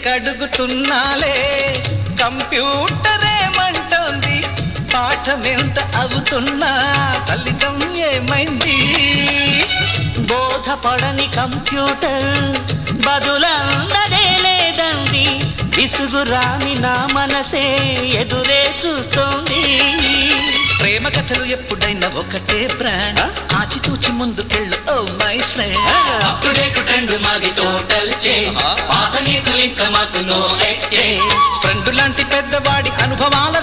కడుగుతున్నాలే computer ఏమంటోంది పాఠమెంత అవుతున్నా ఫలితం ఏమైంది బోధపడని కంప్యూటర్ బదులన్నదే లేదండి విసుగురాని నా మనసే ఎదురే చూస్తోంది ప్రేమ కథలు ఎప్పుడైనా ఒకటే బ్రాండ్ ఆచితూచి ముందుకెళ్ళు oh my friend update trend మాది టోటల్ చేంజ్ పాత నీతులు ఇంకా మాకు నో ఎక్స్చేంజ్ ఫ్రెండ్ లాంటి పెద్దవాడి అనుభవాల